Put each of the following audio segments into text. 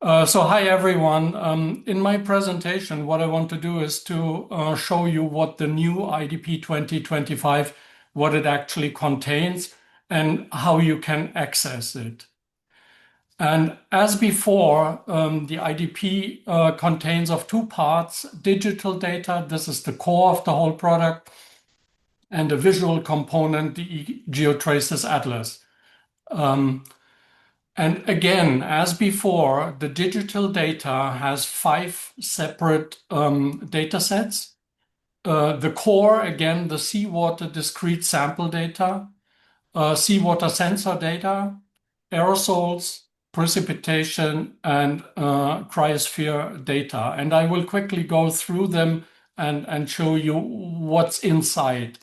Hi everyone. In my presentation, what I want to do is to show you what the new IDP 2025, what it actually contains and how you can access it. And as before, the IDP contains of two parts: digital data, this is the core of the whole product, and a visual component, the GeoTraces Atlas. And again, as before, the digital data has five separate data sets. The core, again, the seawater discrete sample data, seawater sensor data, aerosols, precipitation, and cryosphere data. And I will quickly go through them and show you what's inside.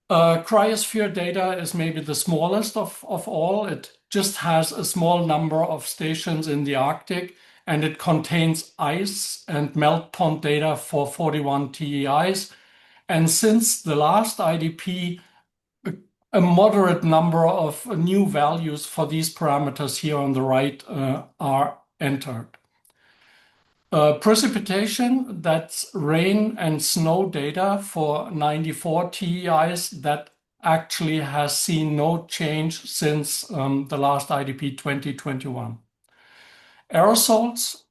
Cryosphere data is maybe the smallest of all. It just has a small number of stations in the Arctic, and it contains ice and melt pond data for 41 TEIs. And since the last IDP, a moderate number of new values for these parameters here on the right are entered. Precipitation, that's rain and snow data for 94 TEIs that actually has seen no change since the last IDP 2021. Aerosols,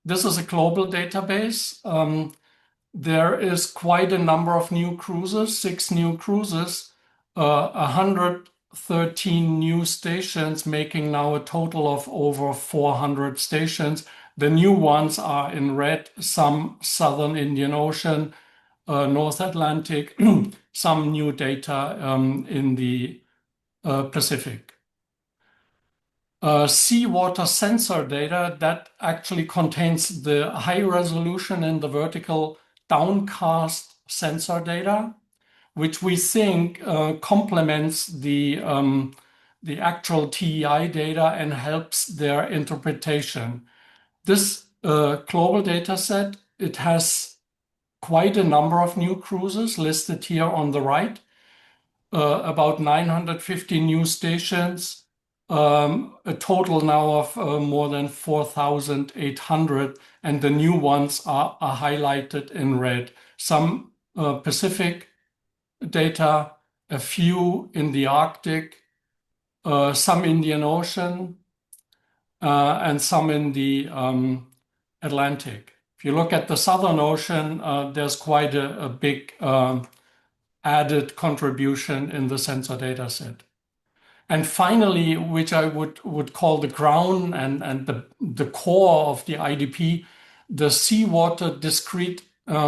this is a global database. There is quite a number of new cruises, 6 new cruises, 113 new stations, making now a total of over 400 stations. The new ones are in red, some Southern Indian Ocean, North Atlantic, some new data in the Pacific. Seawater sensor data that actually contains the high resolution and the vertical downcast sensor data, which we think complements the actual TEI data and helps their interpretation. This global data set, it has quite a number of new cruises listed here on the right, about 950 new stations, a total now of more than 4,800, and the new ones are highlighted in red. Some Pacific data, a few in the Arctic, some Indian Ocean, and some in the Atlantic. If you look at the Southern Ocean, there's quite a big added contribution in the sensor data set. And finally, which I would call the crown and the core of the IDP, the seawater discrete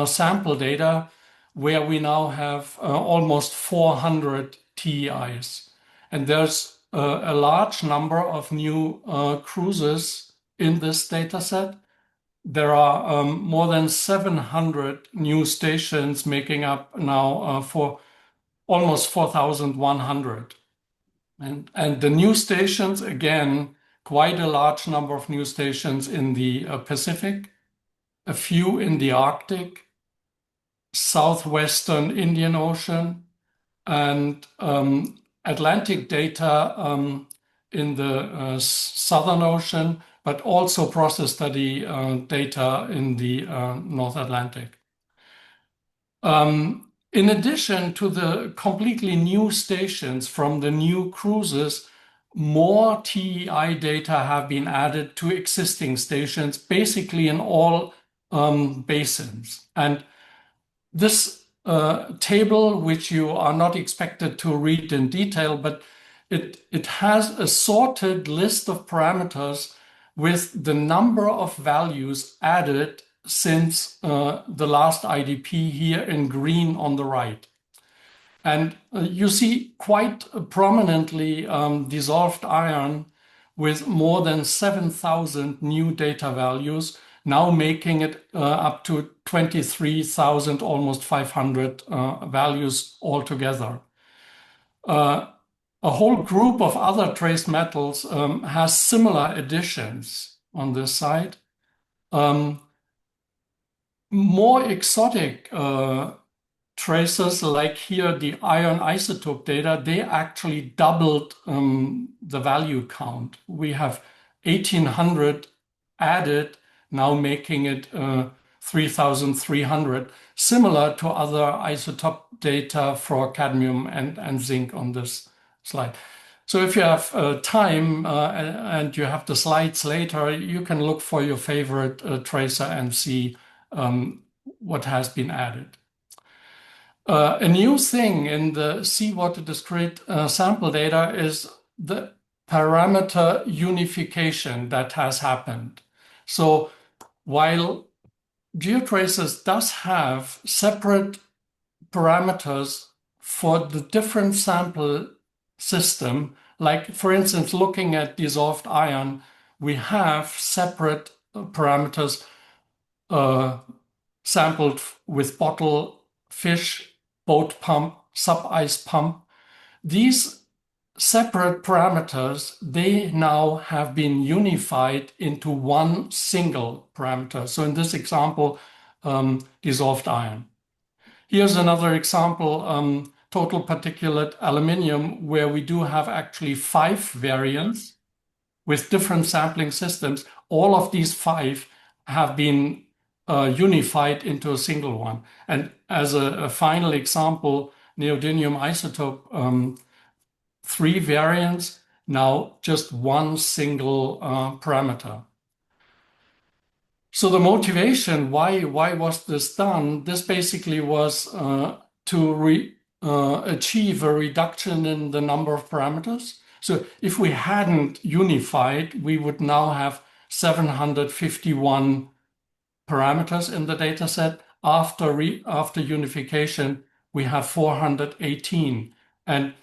sample data, where we now have almost 400 TEIs. And there's a large number of new cruises in this data set. There are more than 700 new stations, making up now for almost 4,100. And the new stations, again, quite a large number of new stations in the Pacific, a few in the Arctic, southwestern Indian Ocean, and Atlantic data in the Southern Ocean, but also process study data in the North Atlantic. In addition to the completely new stations from the new cruises, more TEI data have been added to existing stations, basically in all basins. And this table, which you are not expected to read in detail, but it has a sorted list of parameters with the number of values added since the last IDP here in green on the right. And you see quite prominently dissolved iron with more than 7,000 new data values, now making it up to 23,000, almost 500 values altogether. A whole group of other trace metals has similar additions on this side. More exotic traces, like here the iron isotope data, they actually doubled the value count. We have 1,800 added, now making it 3,300, similar to other isotope data for cadmium and zinc on this slide. So if you have time and you have the slides later, you can look for your favorite tracer and see what has been added. A new thing in the seawater discrete sample data is the parameter unification that has happened. So while GeoTraces does have separate parameters for the different sample system, like for instance, looking at dissolved iron, we have separate parameters sampled with bottle, fish, boat pump, sub-ice pump. These separate parameters, they now have been unified into one single parameter. So in this example, dissolved iron. Here's another example, total particulate aluminium, where we do have actually 5 variants with different sampling systems. All of these 5 have been unified into a single one. And as a final example, neodymium isotope, 3 variants, now just one single parameter. So the motivation, why was this done? This basically was to achieve a reduction in the number of parameters. So if we hadn't unified, we would now have 751 parameters in the data set. After unification, we have 418. And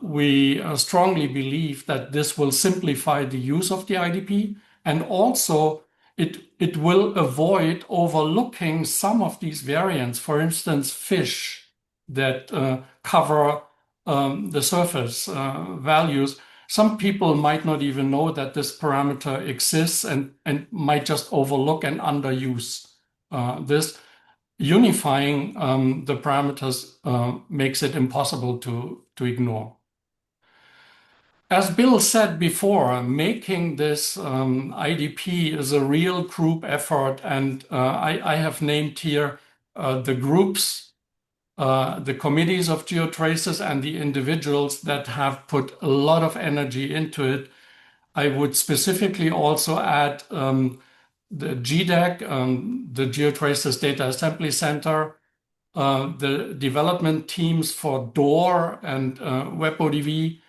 we strongly believe that this will simplify the use of the IDP, and also it will avoid overlooking some of these variants, for instance, fish that cover the surface values. Some people might not even know that this parameter exists and might just overlook and underuse this. Unifying the parameters makes it impossible to ignore. As Bill said before, making this IDP is a real group effort, and I have named here the groups, the committees of GeoTraces, and the individuals that have put a lot of energy into it. I would specifically also add the GDAC, the GeoTraces Data Assembly Center, the development teams for DOR and WebODV.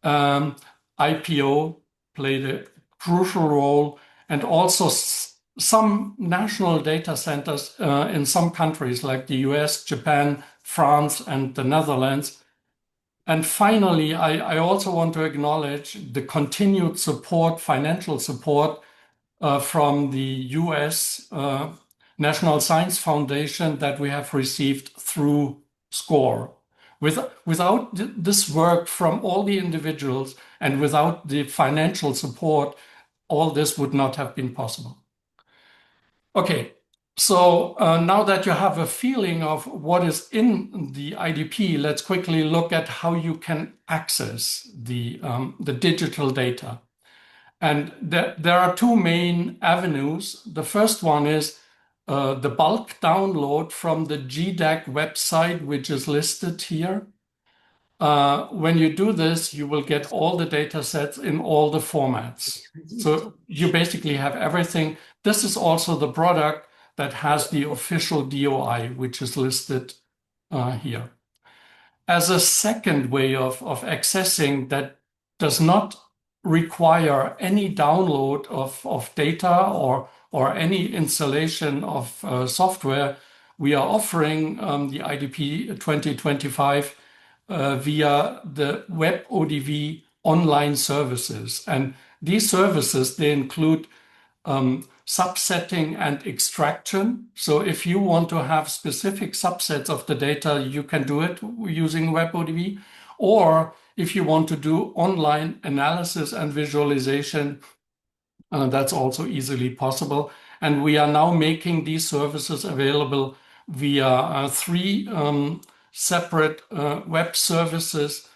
IPO played a crucial role, and also some national data centers in some countries like the US, Japan, France, and the Netherlands. And finally, I also want to acknowledge the continued support, financial support from the US National Science Foundation that we have received through SCORE. Without this work from all the individuals and without the financial support, all this would not have been possible. Okay, so now that you have a feeling of what is in the IDP, let's quickly look at how you can access the digital data. And there are 2 main avenues. The first one is the bulk download from the GDAC website, which is listed here. When you do this, you will get all the data sets in all the formats. So you basically have everything. This is also the product that has the official DOI, which is listed here. As a second way of accessing that does not require any download of data or any installation of software, we are offering the IDP 2025 via the WebODV online services. And these services, they include subsetting and extraction. So if you want to have specific subsets of the data, you can do it using WebODV. Or if you want to do online analysis and visualization, that's also easily possible. And we are now making these services available via 3 separate web services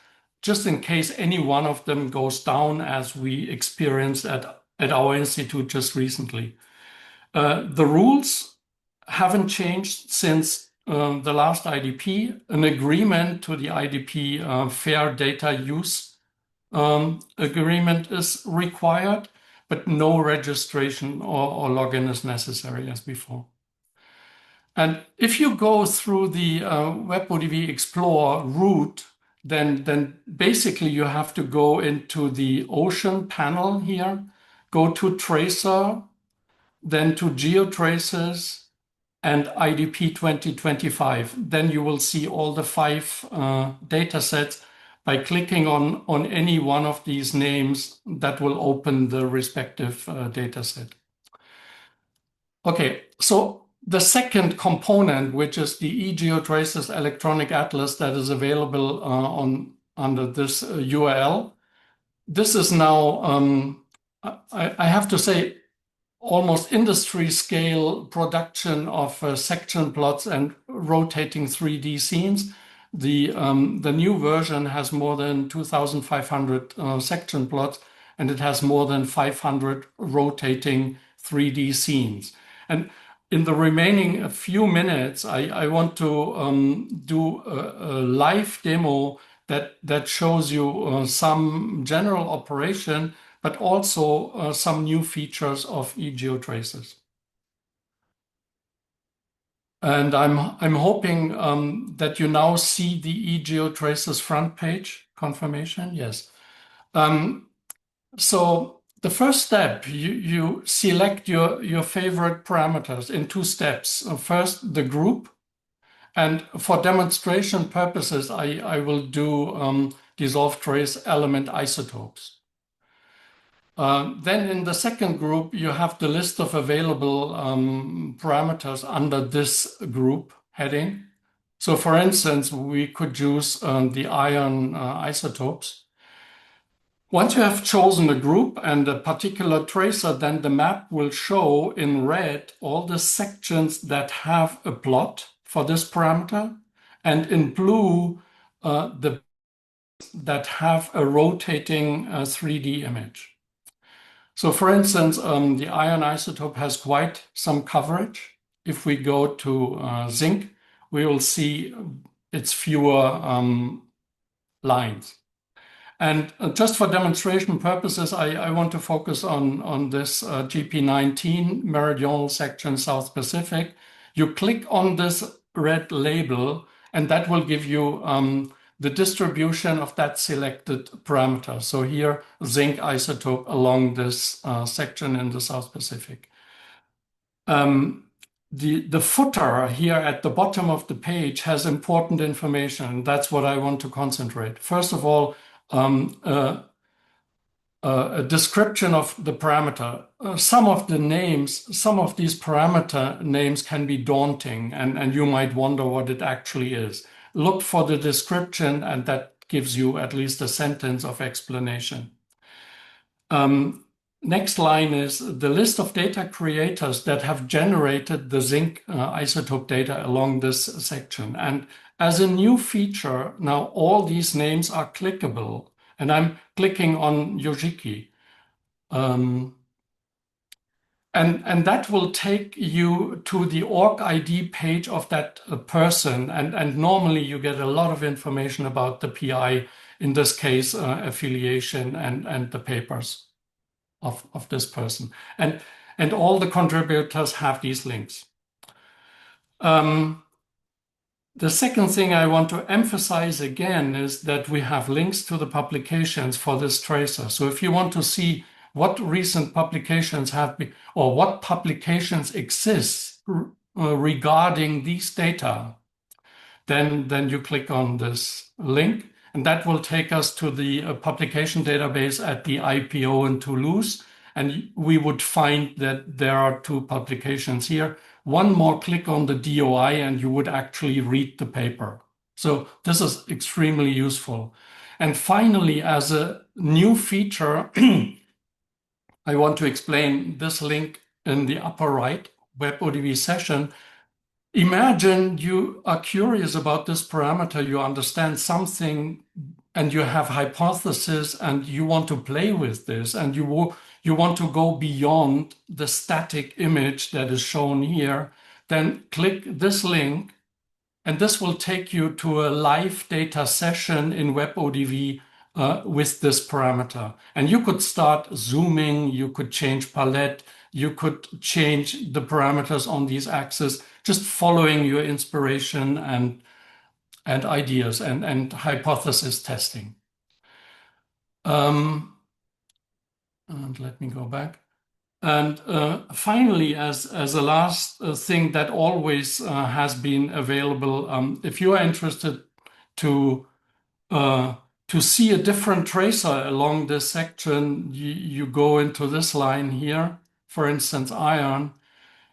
just in case any one of them goes down, as we experienced at our institute just recently. The rules haven't changed since the last IDP. An agreement to the IDP fair data use agreement is required, but no registration or login is necessary as before. And if you go through the WebODB Explorer route, then basically you have to go into the Ocean panel here, go to Tracer, then to GeoTraces and IDP 2025. Then you will see all the 5 data sets. By clicking on any one of these names, that will open the respective data set. Okay, so the second component, which is the eGeoTraces electronic atlas that is available under this URL, this is now, I have to say, almost industry scale production of section plots and rotating 3D scenes. The new version has more than 2,500 section plots, and it has more than 500 rotating 3D scenes. And in the remaining few minutes, I want to do a live demo that shows you some general operation, but also some new features of eGeoTraces. And I'm hoping that you now see the eGeoTraces front page confirmation. Yes. So the first step, you select your favorite parameters in 2 steps. First, the group. And for demonstration purposes, I will do dissolved trace element isotopes. Then in the second group, you have the list of available parameters under this group heading. So for instance, we could use the iron isotopes. Once you have chosen a group and a particular tracer, then the map will show in red all the sections that have a plot for this parameter, and in blue, the that have a rotating 3D image. So for instance, the iron isotope has quite some coverage. If we go to zinc, we will see it's fewer lines. And just for demonstration purposes, I want to focus on this GP19 meridional section South Pacific. You click on this red label, and that will give you the distribution of that selected parameter. So here, zinc isotope along this section in the South Pacific. The footer here at the bottom of the page has important information. That's what I want to concentrate. First of all, a description of the parameter. Some of these parameter names can be daunting, and you might wonder what it actually is. Look for the description, and that gives you at least a sentence of explanation. Next line is the list of data creators that have generated the zinc isotope data along this section. And as a new feature, now all these names are clickable, and I'm clicking on Yojiki. And that will take you to the org ID page of that person. And normally you get a lot of information about the PI, in this case, affiliation and the papers of this person. And all the contributors have these links. The second thing I want to emphasize again is that we have links to the publications for this tracer. So if you want to see what recent publications have been, or what publications exist regarding these data, then you click on this link, and that will take us to the publication database at the IPO in Toulouse. And we would find that there are 2 publications here. One more click on the DOI and you would actually read the paper. So this is extremely useful. And finally, as a new feature, I want to explain this link in the upper right, WebODB session. Imagine you are curious about this parameter, you understand something and you have hypothesis and you want to play with this and you want to go beyond the static image that is shown here, then click this link and this will take you to a live data session in WebODV with this parameter. And you could start zooming, you could change palette, you could change the parameters on these axes, just following your inspiration and ideas and hypothesis testing. And let me go back. And finally, as a last thing that always has been available, if you are interested to see a different tracer along this section, you go into this line here, for instance, iron.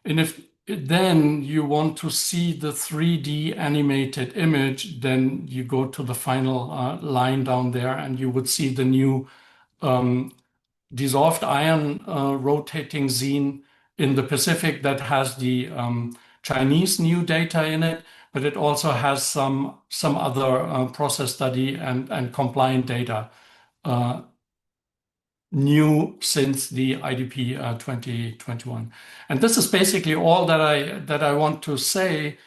And if then you want to see the 3D animated image, then you go to the final line down there and you would see the new dissolved iron rotating zine in the Pacific that has the Chinese new data in it, but it also has some other process study and compliant data new since the IDP 2021. And this is basically all that I want to say.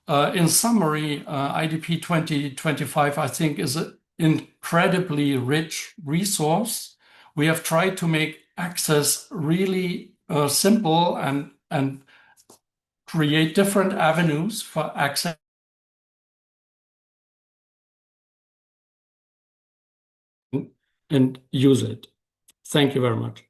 In summary, IDP 2025, I think, is an incredibly rich resource. We have tried to make access really simple and create different avenues for access and use it. Thank you very much.